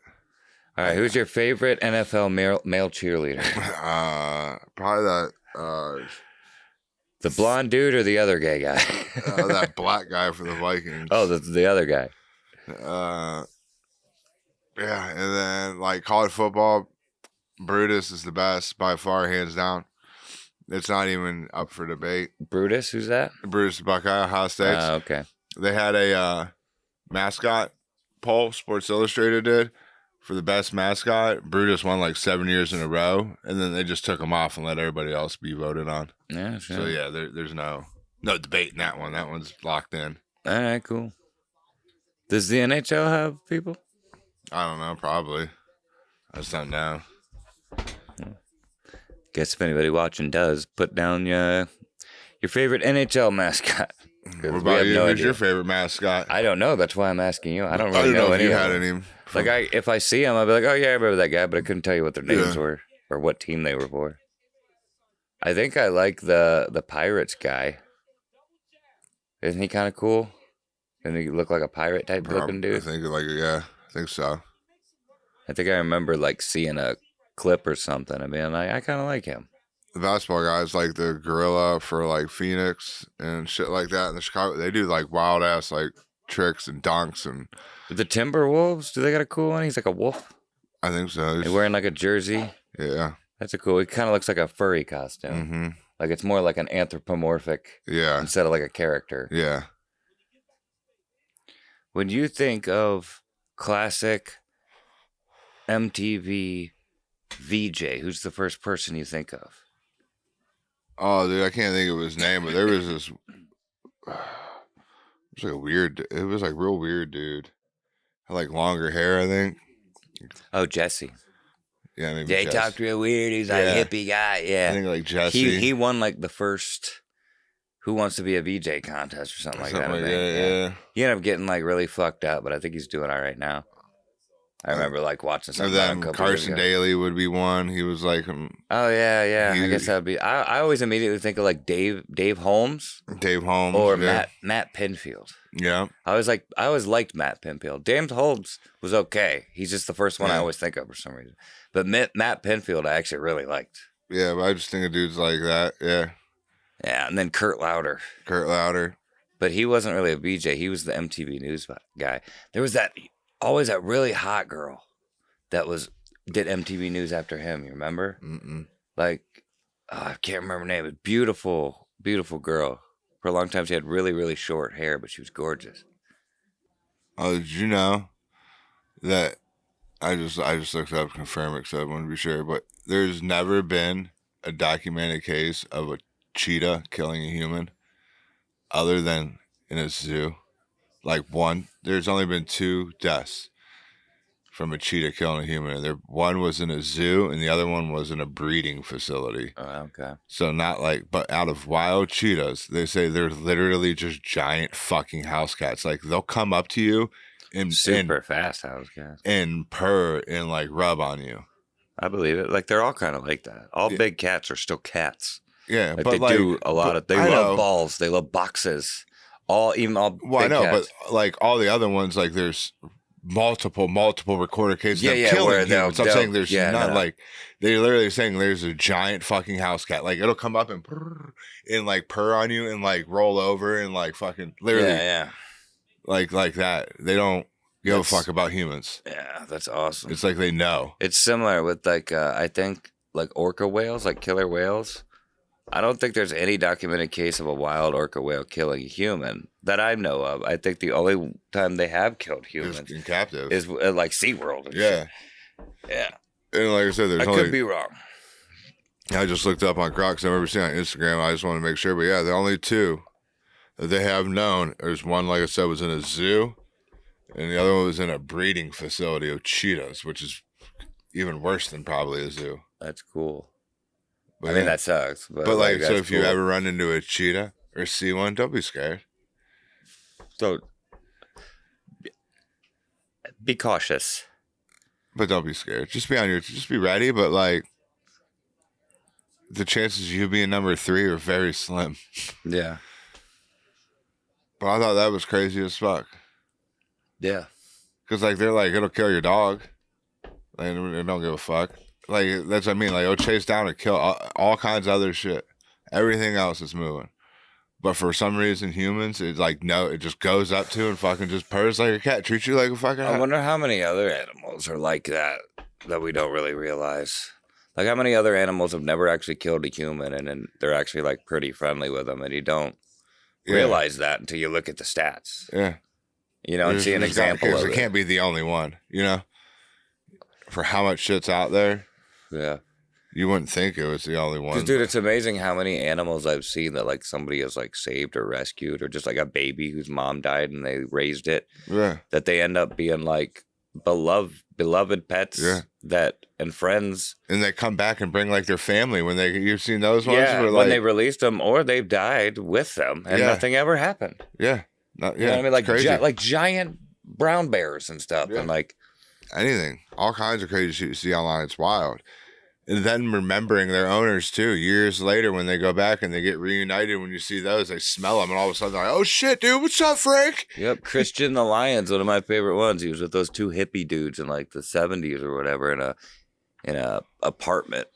all right, who's your favorite NFL male cheerleader? Probably that. The blonde dude or the other gay guy? That black guy for the Vikings. Oh, the other guy. Yeah, and then like college football, Brutus is the best by far, hands down. It's not even up for debate. Brutus, who's that? Brutus Buckeye, Ohio State. Okay. They had a mascot poll, Sports Illustrated did, for the best mascot. Brutus won like 7 years in a row, and then they just took him off and let everybody else be voted on. Yeah, sure. So yeah, there's no debate in that one. That one's locked in. All right, cool. Does the NHL have people? I don't know, probably. I just don't know. Guess if anybody watching does, put down your favorite NHL mascot. What about you? Who's your favorite mascot? I don't know. That's why I'm asking you. I don't really know if any you of had them. any. Like if I see them, I'll be like, oh yeah, I remember that guy, but I couldn't tell you what their names were or what team they were for. I think I like the Pirates guy. Isn't he kind of cool? Doesn't he look like a pirate type looking dude? I think I think so. I think I remember like seeing a clip or something and being like, I kind of like him. The basketball guys like the gorilla for like Phoenix and shit like that in the Chicago. They do like wild ass like tricks and dunks and. The Timberwolves, do they got a cool one? He's like a wolf. I think so. He's wearing like a jersey. Yeah. That's a cool. It kind of looks like a furry costume. Mm-hmm. Like it's more like an anthropomorphic. Yeah. Instead of like a character. Yeah. When you think of classic MTV VJ, who's the first person you think of? Oh, dude, I can't think of his name, but there was this. It was like weird. It was like real weird, dude. Had like longer hair, I think. Oh, Jesse. Yeah, maybe. They talked real weird. He's like a hippie guy. Yeah. I think like Jesse. He won like the first Who Wants to Be a VJ contest or something like that. Yeah. He ended up getting like really fucked up, but I think he's doing all right now. I remember like watching something. And then Carson Daly would be one. He was like, oh yeah. I guess that would be. I always immediately think of like Dave Holmes. Dave Holmes or Matt Pinfield. Yeah. I always liked Matt Pinfield. Dave Holmes was okay. He's just the first one I always think of for some reason. But Matt Pinfield I actually really liked. Yeah, but I just think of dudes like that. Yeah. Yeah, and then Kurt Lauder. But he wasn't really a VJ. He was the MTV News guy. There was always that really hot girl that did MTV News after him. You remember? Mm-mm. Like, I can't remember her name. But beautiful, beautiful girl. For a long time, she had really, really short hair, but she was gorgeous. Oh, did you know that? I just looked it up to confirm it because I want to be sure. But there's never been a documented case of a cheetah killing a human, other than in a zoo. like one. There's only been 2 deaths from a cheetah killing a human. And one was in a zoo, and the other one was in a breeding facility. Oh, okay. So not like, but out of wild cheetahs, they say they're literally just giant fucking house cats. Like they'll come up to you and Super fast house cats. and purr and like rub on you. I believe it. Like they're all kind of like that. All big cats are still cats. Yeah, Like but they do a lot of. They I love know. balls. They love boxes. Well, I know, cats. But like all the other ones, like there's multiple recorder cases of killing humans. I'm saying there's like they're literally saying there's a giant fucking house cat. Like it'll come up and purr on you and like roll over and like fucking literally like that. They don't give a fuck about humans. Yeah, that's awesome. It's like they know. It's similar with like I think like orca whales, like killer whales. I don't think there's any documented case of a wild orca whale killing a human that I know of. I think the only time they have killed humans in captive is at like SeaWorld. And shit. Yeah. And like I said, I could be wrong. I just looked up on Crocs. I've never seen on Instagram. I just want to make sure. But yeah, the only 2 that they have known. There's one, like I said, was in a zoo, and the other one was in a breeding facility of cheetahs, which is even worse than probably a zoo. That's cool. But I mean, that sucks. But like, so if you ever run into a cheetah or see one, don't be scared. So be cautious. But don't be scared. Just be ready. But like, the chances of you being number 3 are very slim. Yeah. But I thought that was crazy as fuck. Yeah. Because like they're like, it'll kill your dog. Like, they don't give a fuck. Like, that's what I mean. Like, it'll chase down and kill all kinds of other shit. Everything else is moving. But for some reason, humans, it's like, no, it just goes up to and fucking just purrs like a cat. Treats you like a fucking I wonder how many other animals are like that we don't really realize. Like, how many other animals have never actually killed a human and then they're actually, like, pretty friendly with them, and you don't realize that until you look at the stats. Yeah. You know, and see an example of it. It can't be the only one, you know? For how much shit's out there. Yeah. You wouldn't think it was the only one. Because, dude, it's amazing how many animals I've seen that, like, somebody has, like, saved or rescued, or just, like, a baby whose mom died and they raised it. Yeah. That they end up being, like, beloved pets and friends. And they come back and bring, like, their family when you've seen those ones? Yeah, where, when they released them, or they've died with them and nothing ever happened. Yeah. You know what I mean? Like, like giant brown bears and stuff. Yeah. And, like, anything. All kinds of crazy shit you see online. It's wild. And then remembering their owners, too. Years later, when they go back and they get reunited, when you see those, they smell them. And all of a sudden, they're like, oh, shit, dude. What's up, Frank? Yep. Christian the Lion's one of my favorite ones. He was with those 2 hippie dudes in, like, the 70s or whatever in a apartment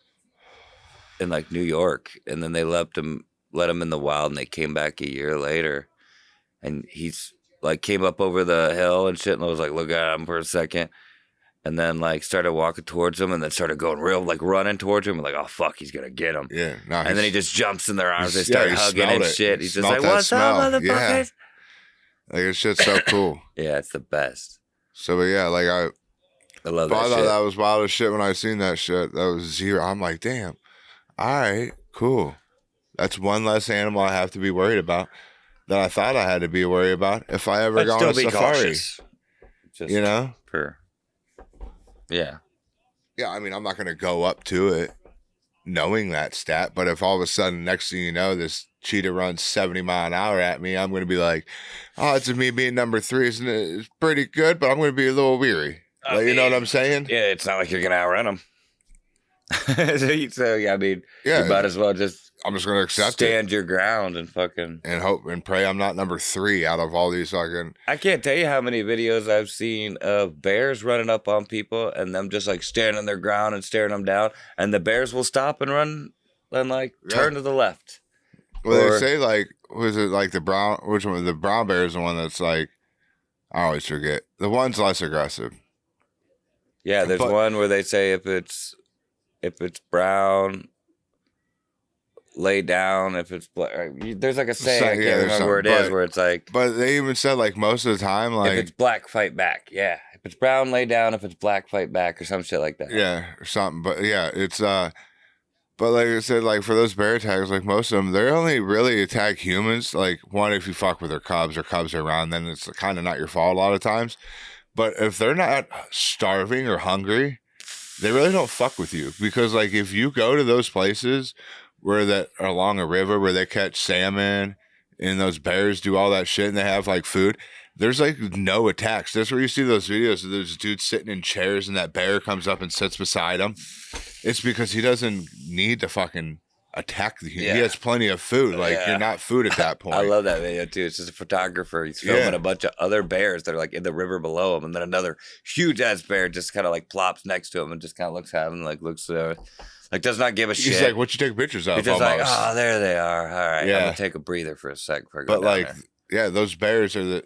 in, like, New York. And then they let him in the wild, and they came back a year later. And he's, like, came up over the hill and shit, and I was like, look at him for a second. And then, like, started walking towards him and then started going like, running towards him. Like, oh, fuck, he's going to get him. Yeah. And then he just jumps in their arms. They start hugging and shit. He's just like, what's up, motherfuckers? Yeah. Like, it's shit's so cool. Yeah, it's the best. So, but yeah, like, I love that shit. I thought that was wild as shit when I seen that shit. That was 0. I'm like, damn. All right, cool. That's one less animal I have to be worried about that I thought I had to be worried about if I ever go on a safari. Just, you know? Yeah. Yeah, I mean, I'm not going to go up to it knowing that stat, but if all of a sudden, next thing you know, this cheetah runs 70 miles an hour at me, I'm going to be like, oh, it's me being number 3. It's pretty good, but I'm going to be a little weary. Like, you know what I'm saying? Yeah, it's not like you're going to outrun them. so, yeah, I mean, you might as well I'm just going to stand your ground and fucking... And hope and pray I'm not number 3 out of all these fucking... I can't tell you how many videos I've seen of bears running up on people and them just, like, standing their ground and staring them down, and the bears will stop and run and, like, turn to the left. Well, they say, like, was it, like, which one? The brown bear is the one that's, like, I always forget. The one's less aggressive. Yeah, there's one where they say if it's brown... lay down. If it's black, there's like a saying, I can't remember where it is, where it's like, but they even said, like, most of the time, like, if it's black, fight back. Yeah, if it's brown, lay down. If it's black, fight back, or some shit like that. Yeah, or something. But yeah, it's But like I said, like for those bear attacks, like most of them, they only really attack humans. Like one, if you fuck with their cubs or cubs are around, then it's kind of not your fault a lot of times. But if they're not starving or hungry, they really don't fuck with you, because like if you go to those places where that are along a river where they catch salmon and those bears do all that shit and they have like food, there's like no attacks. That's where you see those videos of those dudes sitting in chairs and that bear comes up and sits beside them. It's because he doesn't need to fucking attack the human. Yeah. He has plenty of food. Like Yeah. you're not food at that point. I love that video too. It's just a photographer. He's filming a bunch of other bears that are like in the river below him, and then another huge ass bear just kind of like plops next to him and just kind of looks at him, like looks like does not give a shit. He's like, "What you take pictures of?" He's just almost. like, "Oh, there they are. All right, Yeah. I'm gonna take a breather for a sec before I go But down like, there." yeah, those bears are they're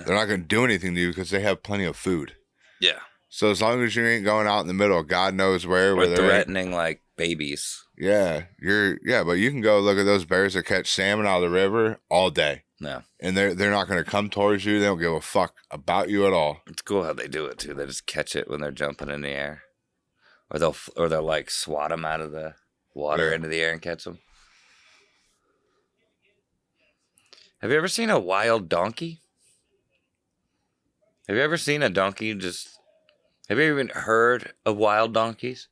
not going to do anything to you because they have plenty of food. Yeah, So as long as you ain't going out in the middle of God knows where or they're threatening like babies. but you can go look at those bears that catch salmon out of the river all day, No, and they're not going to come towards you. They don't give a fuck about you at all. it's cool how they do it too. They just catch it when they're jumping in the air, or they'll like swat them out of the water into the air and catch them. Have you ever seen a wild donkey? Have you ever seen a donkey just... Have you even heard of wild donkeys?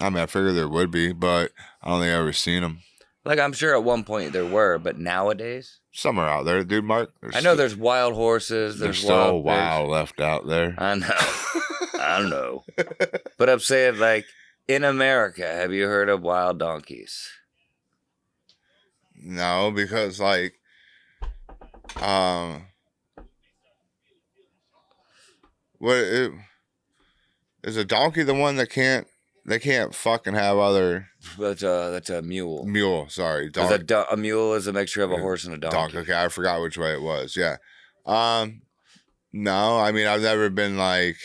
I mean, I figured there would be, but I don't think I've ever seen them. Like, I'm sure at one point there were, but nowadays... Some are out there, dude, Mark. I know there's wild horses, There's there's still a wild while pigs. left out there. I know. I know. But I'm saying, like, in America, have you heard of wild donkeys? No, because like, is a donkey the one that they can't fucking have other That's a mule. mule? Sorry, 'Cause a mule is a mixture of a horse and a donkey. Okay, I forgot which way it was. Yeah. No, I mean I've never been like.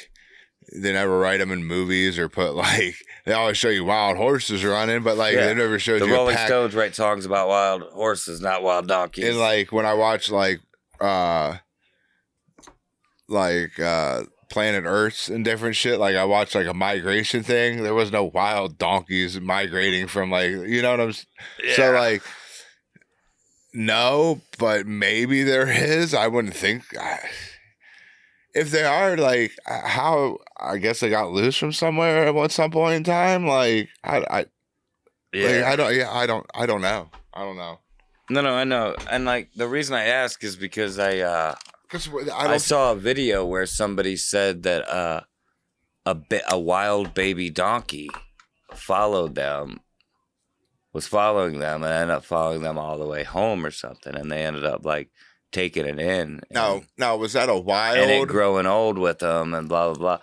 They never write them in movies or put like they always show you wild horses running, but like they never showed the you Rolling a pack. Stones write songs about wild horses, not wild donkeys. And like when I watch like Planet Earths and different shit, like I watched like a migration thing. There was no wild donkeys migrating from like you know what I'm. So like no, but maybe there is. I wouldn't think. If they are, like, how I guess they got loose from somewhere at some point in time. Like, I don't know. No, I know. And like the reason I ask is because I saw a video where somebody said that a wild baby donkey was following them and ended up following them all the way home or something, and they ended up like taking it in. Now was that a wild? And it growing old with them and blah blah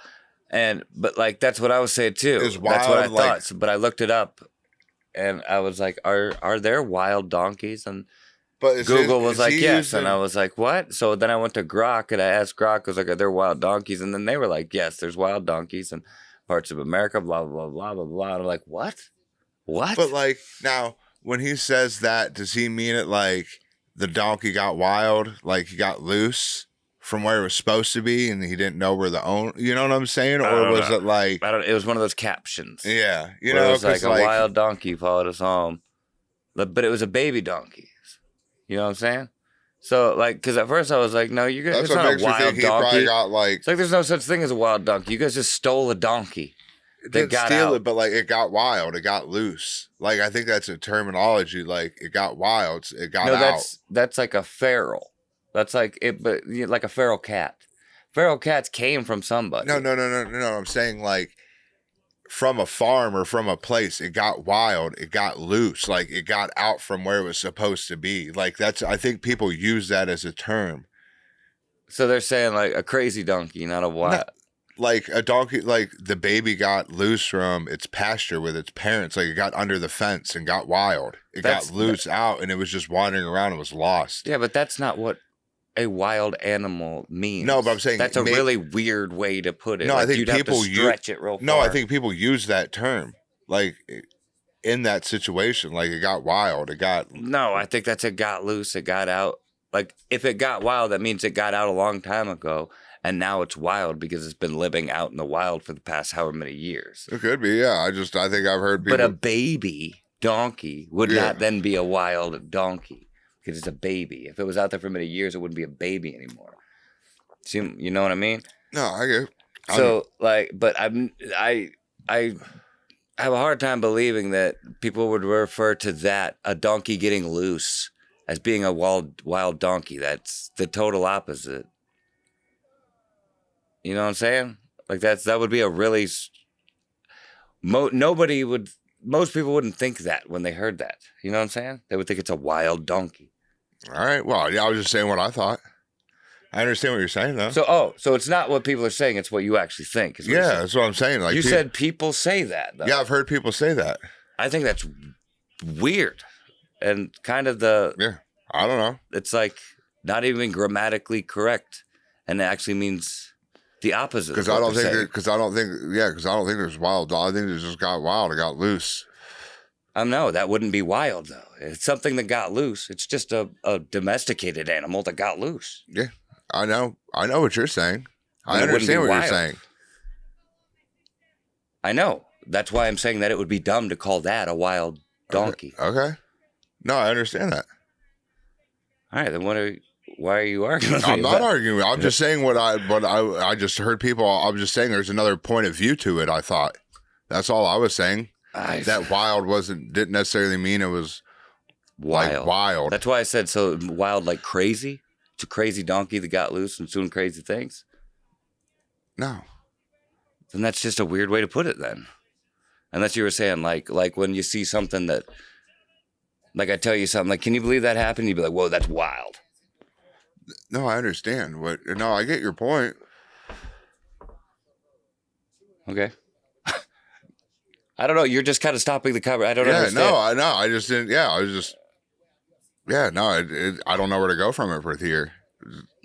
blah. But like that's what I was saying too. That's what I thought. But I looked it up, and I was like, "Are there wild donkeys?" And Google was like, "Yes," and I was like, "What?" So then I went to Grok and I asked Grok, I was like, "Are there wild donkeys?" And then they were like, "Yes, there's wild donkeys in parts of America." Blah blah blah blah blah. And I'm like, "What? What?" But like now, when he says that, does he mean it like the donkey got wild, like he got loose from where it was supposed to be, and he didn't know where the own? You know what I'm saying? Or was it like It was one of those captions. Yeah, you know, it was like a wild donkey followed us home, but it was a baby donkey. You know what I'm saying? So like, because at first I was like, no, you guys, it's not a wild donkey. Probably got like it's like there's no such thing as a wild donkey. You guys just stole a donkey. They didn't steal it, but like it got wild, it got loose. Like I think that's a terminology. Like it got wild, it got out. That's like a feral. That's like it, but like a feral cat. Feral cats came from somebody. No. I'm saying like from a farm or from a place, it got wild, it got loose, like it got out from where it was supposed to be. Like that's, I think people use that as a term. So they're saying like a crazy donkey, not a wild. Like a donkey, like the baby got loose from its pasture with its parents. Like it got under the fence and got wild. It got loose out and it was just wandering around and was lost. Yeah, but that's not what a wild animal means. No, but I'm saying that's a really weird way to put it. No, like, I think you'd people have to stretch it real far. No, I think people use that term like in that situation. Like it got wild. It got. No, I think that's it got loose. It got out. Like if it got wild, that means it got out a long time ago. and now it's wild because it's been living out in the wild for the past however many years. It could be, yeah. I think I've heard people. But a baby donkey would not then be a wild donkey because it's a baby. If it was out there for many years, it wouldn't be a baby anymore. See, you know what I mean? No, I get it. So, but I have a hard time believing that people would refer to that, a donkey getting loose, as being a wild donkey. That's the total opposite. You know what I'm saying? Like that would be a really most people wouldn't think that when they heard that. You know what I'm saying? They would think it's a wild donkey. All right. Well, yeah, I was just saying what I thought. I understand what you're saying, though. So it's not what people are saying; it's what you actually think. That's what I'm saying. Like you said, people say that. Though. Yeah, I've heard people say that. I think that's weird, and kind of the. Yeah, I don't know. It's like not even grammatically correct, and it actually means the opposite. Because I don't think there's wild. I think it just got wild. It got loose. No, that wouldn't be wild though. It's something that got loose. It's just a domesticated animal that got loose. Yeah. I know what you're saying. I understand what you're saying. I know. That's why I'm saying that it would be dumb to call that a wild donkey. Okay. No, I understand that. All right, then why are you arguing with me? I'm not arguing. I'm just saying what I just heard people. I'm just saying there's another point of view to it, I thought. That's all I was saying. That wild didn't necessarily mean it was like wild. That's why I said so wild like crazy. It's a crazy donkey that got loose and doing crazy things? No. Then that's just a weird way to put it then. Unless you were saying like when you see something that, like I tell you something, like, can you believe that happened? You'd be like, whoa, that's wild. No, I understand. No, I get your point. Okay. I don't know. You're just kind of stopping the cover. I don't understand. No, I know. I just didn't. Yeah, I was just. Yeah, no, I don't know where to go from it for here.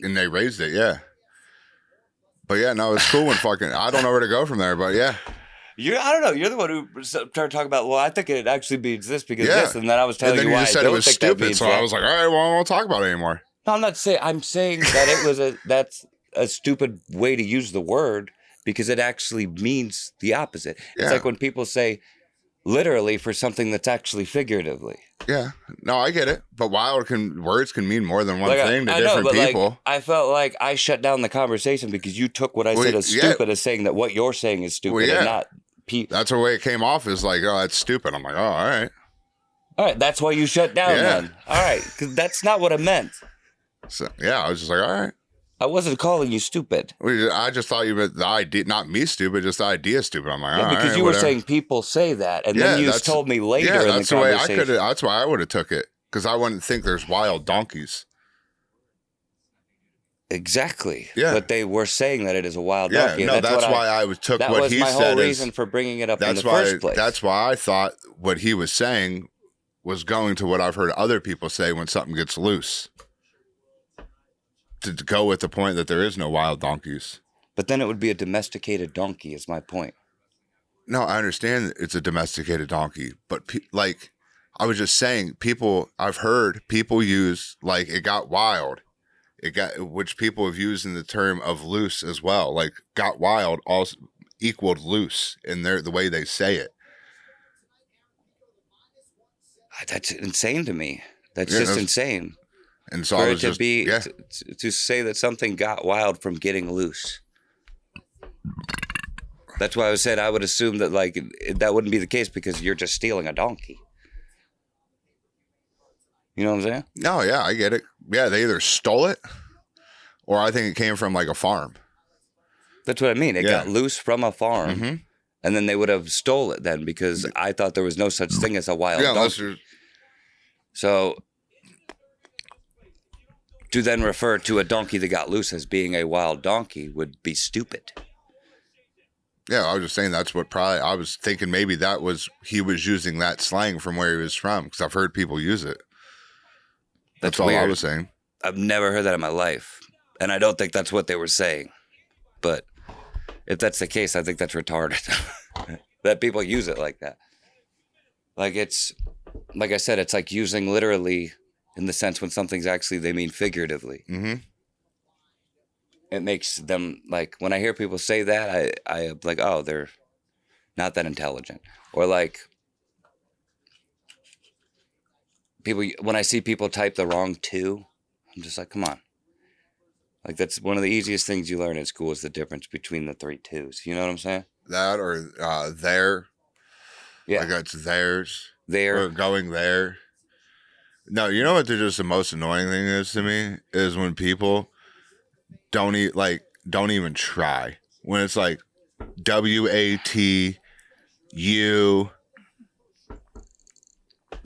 And they raised it, yeah. But yeah, no, it's cool when I don't know where to go from there, but yeah. I don't know. You're the one who started talking about, well, I think it actually means this because this, and then I was telling you why I don't think that means that. And then you just said it was stupid, so I was like, all right, well, I won't talk about it anymore. No, I'm not saying, I'm saying that that's a stupid way to use the word because it actually means the opposite. It's like when people say literally for something that's actually figuratively. Yeah. No, I get it. But words can mean more than one thing to different people. Like, I felt like I shut down the conversation because you took what I said as stupid as saying that what you're saying is stupid and not That's the way it came off, is like, oh, that's stupid. I'm like, oh, all right. All right, that's why you shut down then. All right, because that's not what I meant. So, yeah, I was just like, all right. I wasn't calling you stupid. I just thought you meant the idea, not me stupid, just the idea stupid. I'm like, because you were saying people say that, and then you told me later in the conversation. That's why I would have took it, because I wouldn't think there's wild donkeys. Exactly. Yeah. But they were saying that it is a wild donkey. Yeah, no, that's why I took what he said. That was my whole reason for bringing it up in the first place. That's why I thought what he was saying was going to what I've heard other people say when something gets loose. To go with the point that there is no wild donkeys. But then it would be a domesticated donkey, is my point. No, I understand it's a domesticated donkey, but like I was just saying, I've heard people use like it got wild. Which people have used in the term of loose as well. Like got wild also equaled loose in the way they say it. That's insane to me. That's just insane. And so for I was to say that something got wild from getting loose. That's why I said I would assume that like that wouldn't be the case because you're just stealing a donkey. You know what I'm saying? No, yeah, I get it. Yeah, they either stole it or I think it came from like a farm. That's what I mean. It got loose from a farm and then they would have stole it then because I thought there was no such thing as a wild donkey. So to then refer to a donkey that got loose as being a wild donkey would be stupid. Yeah, I was just saying that's what I was thinking maybe he was using that slang from where he was from because I've heard people use it. That's all I was saying. I've never heard that in my life. And I don't think that's what they were saying. But if that's the case, I think that's retarded. That people use it like that. Like like I said, it's like using literally in the sense when something's actually, they mean figuratively. Mm-hmm. it makes them like when I hear people say that, I like, oh, they're not that intelligent, or like people when I see people type the wrong two, I'm just like, come on. Like that's one of the easiest things you learn in school is the difference between the 3 twos. You know what I'm saying? That or there. Yeah. Like it's theirs. There. Or going there. No, you know what just the most annoying thing is to me is when people don't even try. When it's like WATU,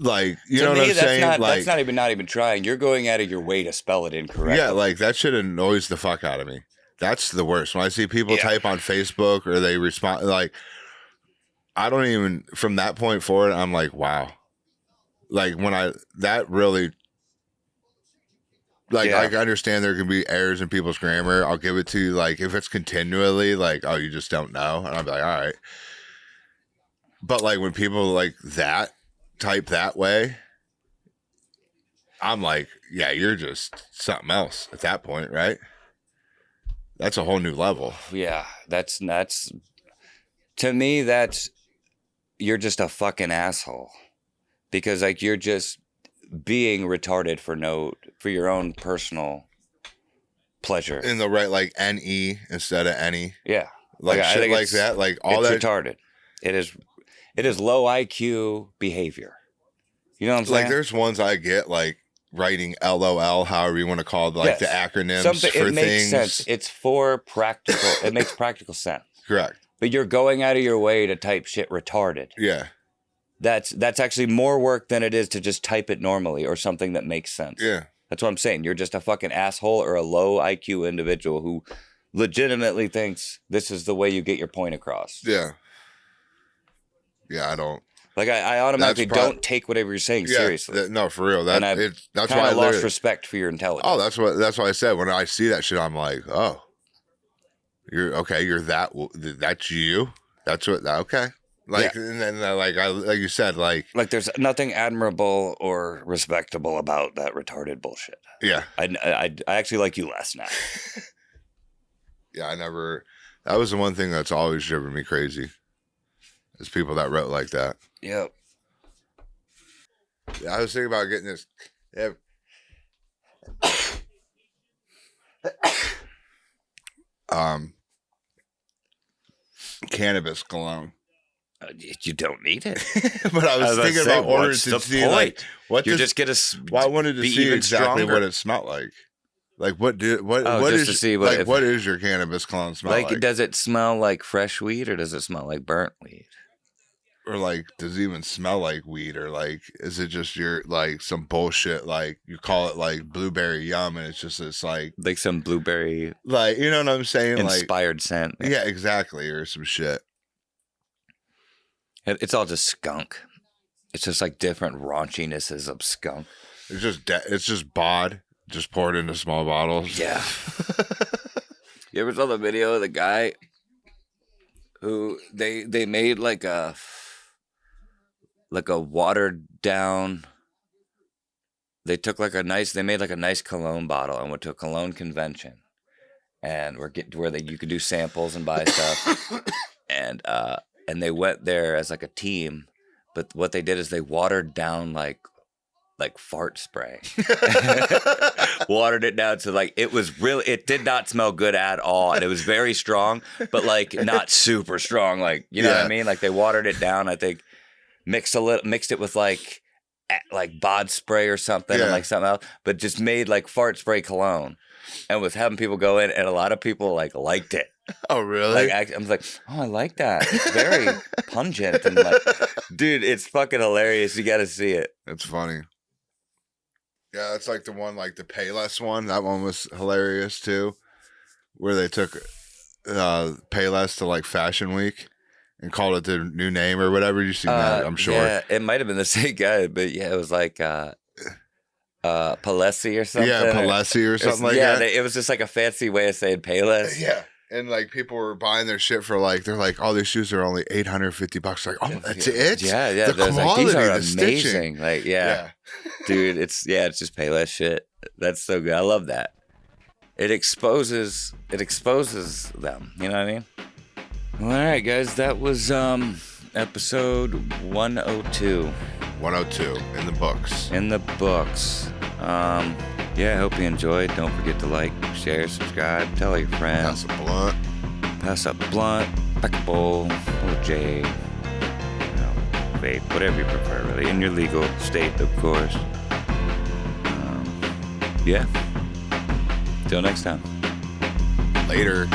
like you know what I'm saying? That's not even trying. You're going out of your way to spell it incorrectly. Yeah, like that shit annoys the fuck out of me. That's the worst. When I see people type on Facebook or they respond, like I don't even from that point forward. I'm like, wow. Like that really. Like I understand there can be errors in people's grammar. I'll give it to you. Like if it's continually like, oh, you just don't know, and I'll be like, all right. But like when people like that type that way, I'm like, yeah, you're just something else at that point, right? That's a whole new level. Yeah, that's to me. That's you're just a fucking asshole because like you're just being retarded for your own personal pleasure. In the right, like NE instead of any. Yeah. Like shit like that. Like all it's that. retarded. It is low IQ behavior. You know what I'm saying? Like there's ones I get like writing LOL, however you want to call it, like the acronyms for it makes things. sense. It's for practical. It makes practical sense. Correct. But you're going out of your way to type shit retarded. Yeah. That's actually more work than it is to just type it normally or something that makes sense. Yeah. That's what I'm saying. You're just a fucking asshole or a low IQ individual who legitimately thinks this is the way you get your point across. Yeah. Yeah, I don't. Like I automatically don't take whatever you're saying seriously. No, for real. That's why I lost respect for your intelligence. Oh, that's what I said. When I see that shit, I'm like, oh, you're okay. You're that's you. That's what. Okay. Like and then like you said, like there's nothing admirable or respectable about that retarded bullshit. Yeah. I actually like you last night. Yeah, I never. That was the one thing that's always driven me crazy. Is people that wrote like that. Yep. Yeah, I was thinking about getting this. Cannabis cologne. You don't need it. But I was thinking about ordering to see like what you're just gonna. Well, I wanted to see exactly what it smelled like. Like what is your cannabis cologne smell like? Does it smell like fresh weed or does it smell like burnt weed? Or like, does it even smell like weed? Or like, is it just your like some bullshit? Like you call it like blueberry yum, and it's just this like some blueberry, like you know what I'm saying? Inspired scent. Yeah, exactly, or some shit. It's all just skunk. It's just like different raunchinesses of skunk. It's just bod, just poured into small bottles. Yeah. You ever saw the video of the guy who they made like a watered down. They took they made like a nice cologne bottle and went to a cologne convention, and you could do samples and buy stuff, and they went there as like a team, but what they did is they watered down like fart spray, watered it down to like it did not smell good at all, and it was very strong, but like not super strong, like you know what I mean? Like they watered it down, I think. Mixed it with like bod spray or something and like something else, but just made like fart spray cologne, and was having people go in, and a lot of people like liked it. Oh really? Like I was like, oh, I like that. It's very pungent and like, dude, it's fucking hilarious. You got to see it. It's funny. Yeah, it's like the one like the Payless one. That one was hilarious too, where they took Payless to like Fashion Week. And called it the new name or whatever. You seen that, I'm sure. Yeah, it might have been the same guy, but yeah, it was like Palesi or something. Yeah, Palesi or something like that. Yeah, it was just like a fancy way of saying Payless. Yeah, and like people were buying their shit for like, they're like, oh, these shoes are only $850. Like, oh, that's it? Yeah. The quality, these are the amazing. stitching. Like, yeah. Dude, it's just Payless shit. That's so good. I love that. It exposes it exposes them. You know what I mean? Well, all right, guys, that was episode 102 102 in the books. in the books. Yeah, I hope you enjoyed. Don't forget to like, share, subscribe, tell your friends. Pass a blunt. Pass a blunt, pack a bowl, or J, vape, whatever you prefer, really, in your legal state, of course. Yeah. Till next time. Later.